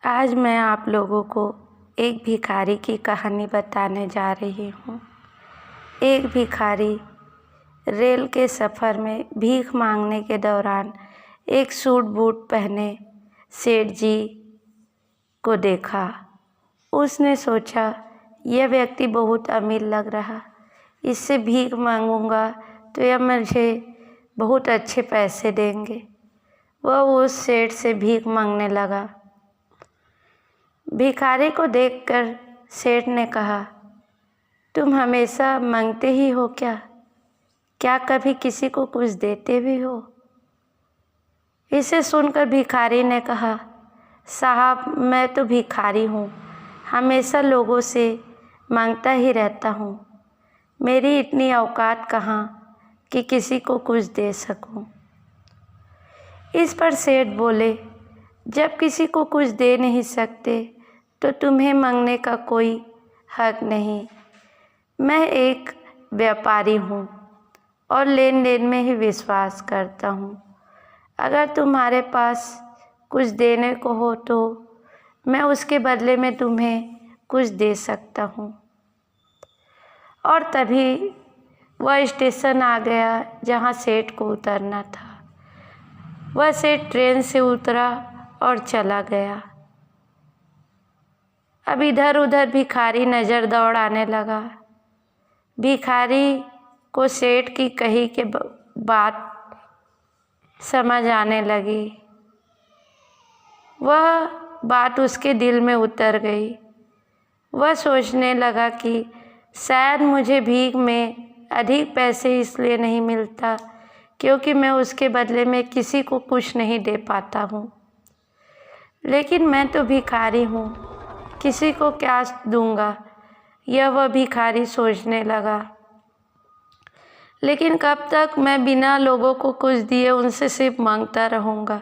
आज मैं आप लोगों को एक भिखारी की कहानी बताने जा रही हूँ। एक भिखारी रेल के सफ़र में भीख मांगने के दौरान एक सूट बूट पहने सेठ जी को देखा। उसने सोचा, यह व्यक्ति बहुत अमीर लग रहा, इससे भीख मांगूंगा तो यह मुझे बहुत अच्छे पैसे देंगे। वह उस सेठ से भीख मांगने लगा। भिखारी को देखकर सेठ ने कहा, तुम हमेशा मांगते ही हो क्या? क्या कभी किसी को कुछ देते भी हो? इसे सुनकर भिखारी ने कहा, साहब मैं तो भिखारी हूँ, हमेशा लोगों से मांगता ही रहता हूँ। मेरी इतनी औकात कहाँ कि किसी को कुछ दे सकूँ। इस पर सेठ बोले, जब किसी को कुछ दे नहीं सकते तो तुम्हें मांगने का कोई हक नहीं। मैं एक व्यापारी हूँ और लेन देन में ही विश्वास करता हूँ। अगर तुम्हारे पास कुछ देने को हो तो मैं उसके बदले में तुम्हें कुछ दे सकता हूँ। और तभी वह स्टेशन आ गया जहाँ सेठ को उतरना था। वह सेठ ट्रेन से उतरा और चला गया। अब इधर उधर भिखारी नज़र दौड़ाने लगा। भिखारी को सेठ की कही के बात समझ आने लगी। वह बात उसके दिल में उतर गई। वह सोचने लगा कि शायद मुझे भीख में अधिक पैसे इसलिए नहीं मिलता क्योंकि मैं उसके बदले में किसी को कुछ नहीं दे पाता हूँ। लेकिन मैं तो भिखारी हूँ, किसी को क्या दूंगा, यह वह भिखारी सोचने लगा। लेकिन कब तक मैं बिना लोगों को कुछ दिए उनसे सिर्फ मांगता रहूँगा।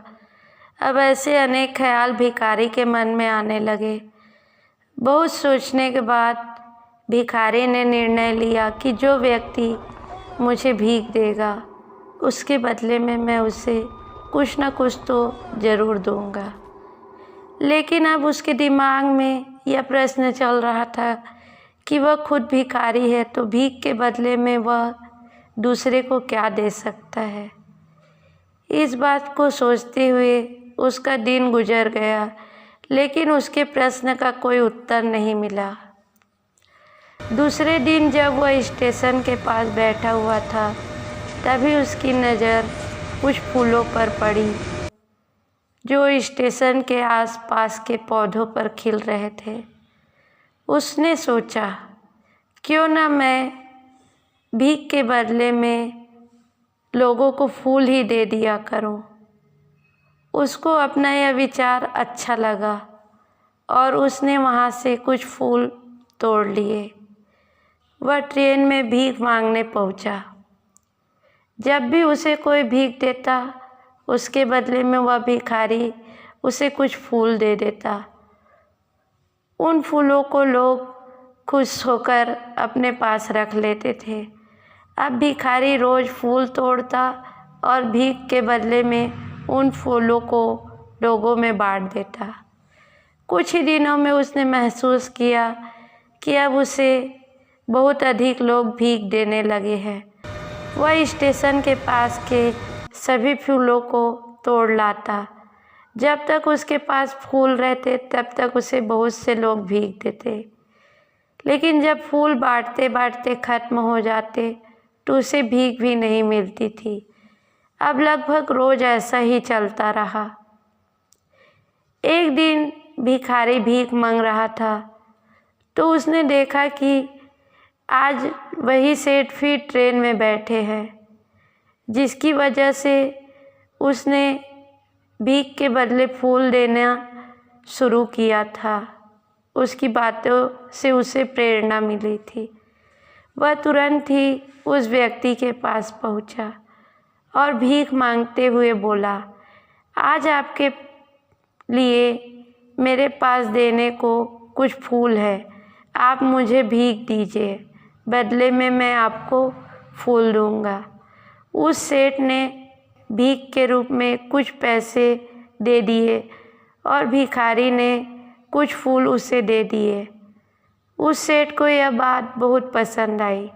अब ऐसे अनेक ख्याल भिखारी के मन में आने लगे। बहुत सोचने के बाद भिखारी ने निर्णय लिया कि जो व्यक्ति मुझे भीख देगा उसके बदले में मैं उसे कुछ न कुछ तो ज़रूर दूंगा। लेकिन अब उसके दिमाग में यह प्रश्न चल रहा था कि वह खुद भिखारी है तो भीख के बदले में वह दूसरे को क्या दे सकता है। इस बात को सोचते हुए उसका दिन गुजर गया, लेकिन उसके प्रश्न का कोई उत्तर नहीं मिला। दूसरे दिन जब वह स्टेशन के पास बैठा हुआ था तभी उसकी नज़र कुछ फूलों पर पड़ी जो स्टेशन के आसपास के पौधों पर खिल रहे थे। उसने सोचा, क्यों ना मैं भीख के बदले में लोगों को फूल ही दे दिया करूं। उसको अपना यह विचार अच्छा लगा और उसने वहां से कुछ फूल तोड़ लिए। वह ट्रेन में भीख मांगने पहुंचा। जब भी उसे कोई भीख देता उसके बदले में वह भिखारी उसे कुछ फूल दे देता। उन फूलों को लोग खुश होकर अपने पास रख लेते थे। अब भिखारी रोज़ फूल तोड़ता और भीख के बदले में उन फूलों को लोगों में बांट देता। कुछ ही दिनों में उसने महसूस किया कि अब उसे बहुत अधिक लोग भीख देने लगे हैं। वह स्टेशन के पास के सभी फूलों को तोड़ लाता। जब तक उसके पास फूल रहते तब तक उसे बहुत से लोग भीख देते, लेकिन जब फूल बांटते बांटते ख़त्म हो जाते तो उसे भीख भी नहीं मिलती थी। अब लगभग रोज़ ऐसा ही चलता रहा। एक दिन भिखारी भीख मांग रहा था तो उसने देखा कि आज वही सेठ फिर ट्रेन में बैठे हैं, जिसकी वजह से उसने भीख के बदले फूल देना शुरू किया था। उसकी बातों से उसे प्रेरणा मिली थी। वह तुरंत ही उस व्यक्ति के पास पहुंचा और भीख मांगते हुए बोला, आज आपके लिए मेरे पास देने को कुछ फूल है, आप मुझे भीख दीजिए, बदले में मैं आपको फूल दूंगा। उस सेठ ने भीख के रूप में कुछ पैसे दे दिए और भिखारी ने कुछ फूल उसे दे दिए। उस सेठ को यह बात बहुत पसंद आई।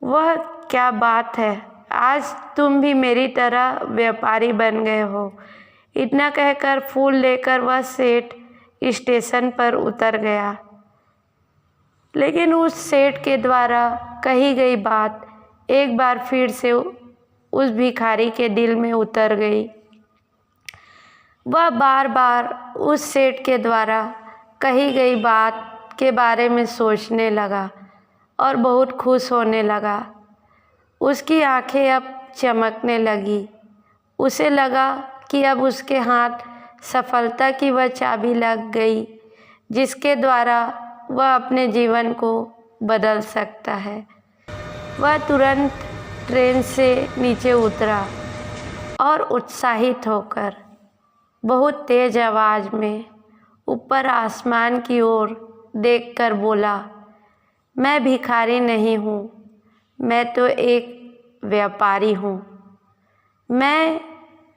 वह क्या बात है, आज तुम भी मेरी तरह व्यापारी बन गए हो। इतना कहकर फूल लेकर वह सेठ स्टेशन पर उतर गया। लेकिन उस सेठ के द्वारा कही गई बात एक बार फिर से उस भिखारी के दिल में उतर गई। वह बार बार उस सेठ के द्वारा कही गई बात के बारे में सोचने लगा और बहुत खुश होने लगा। उसकी आंखें अब चमकने लगी। उसे लगा कि अब उसके हाथ सफलता की वह चाबी लग गई जिसके द्वारा वह अपने जीवन को बदल सकता है। वह तुरंत ट्रेन से नीचे उतरा और उत्साहित होकर बहुत तेज आवाज़ में ऊपर आसमान की ओर देखकर बोला, मैं भिखारी नहीं हूँ, मैं तो एक व्यापारी हूँ। मैं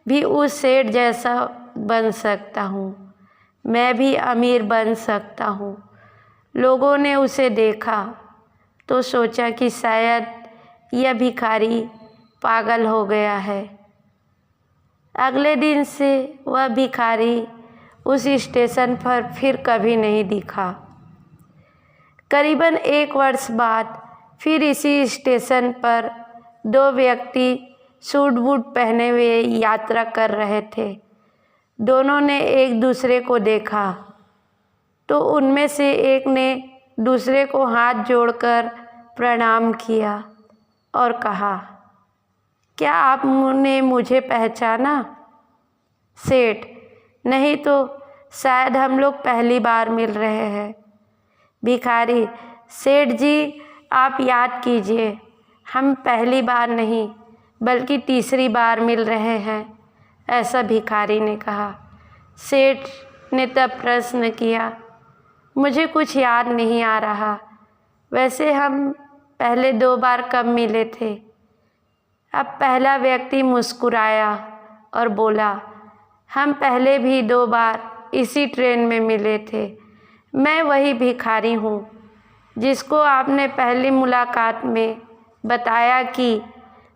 भी उस सेठ जैसा बन सकता हूँ, मैं भी अमीर बन सकता हूँ। लोगों ने उसे देखा तो सोचा कि शायद यह भिखारी पागल हो गया है। अगले दिन से वह भिखारी उस स्टेशन पर फिर कभी नहीं दिखा। करीबन 1 वर्ष बाद फिर इसी स्टेशन पर 2 व्यक्ति सूट बूट पहने हुए यात्रा कर रहे थे। दोनों ने एक दूसरे को देखा तो उनमें से एक ने दूसरे को हाथ जोड़कर प्रणाम किया और कहा, क्या आपने मुझे पहचाना? सेठ, नहीं तो शायद हम लोग पहली बार मिल रहे हैं। भिखारी, सेठ जी आप याद कीजिए, हम पहली बार नहीं बल्कि तीसरी बार मिल रहे हैं, ऐसा भिखारी ने कहा। सेठ ने तब प्रश्न किया, मुझे कुछ याद नहीं आ रहा, वैसे हम पहले 2 बार कब मिले थे? अब पहला व्यक्ति मुस्कुराया और बोला, हम पहले भी 2 बार इसी ट्रेन में मिले थे। मैं वही भिखारी हूँ जिसको आपने पहली मुलाकात में बताया कि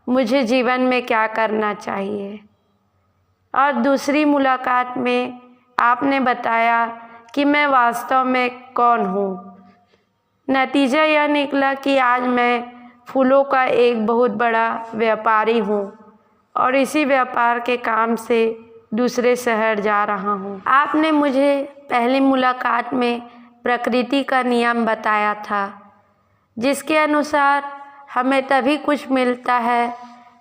मुझे जीवन में क्या करना चाहिए, और दूसरी मुलाकात में आपने बताया कि मैं वास्तव में कौन हूँ। नतीजा यह निकला कि आज मैं फूलों का एक बहुत बड़ा व्यापारी हूँ और इसी व्यापार के काम से दूसरे शहर जा रहा हूँ। आपने मुझे पहली मुलाकात में प्रकृति का नियम बताया था, जिसके अनुसार हमें तभी कुछ मिलता है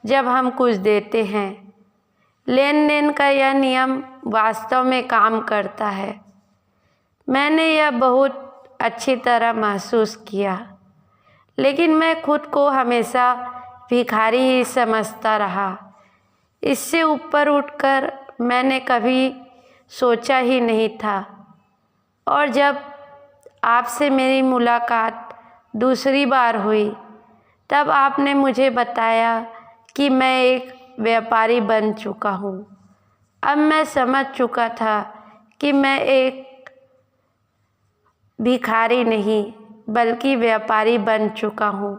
जब हम कुछ देते हैं। लेन देन का यह नियम वास्तव में काम करता है। मैंने यह बहुत अच्छी तरह महसूस किया, लेकिन मैं खुद को हमेशा भिखारी ही समझता रहा। इससे ऊपर उठकर मैंने कभी सोचा ही नहीं था। और जब आपसे मेरी मुलाकात दूसरी बार हुई तब आपने मुझे बताया कि मैं एक व्यापारी बन चुका हूँ। अब मैं समझ चुका था कि मैं एक भिखारी नहीं बल्कि व्यापारी बन चुका हूँ।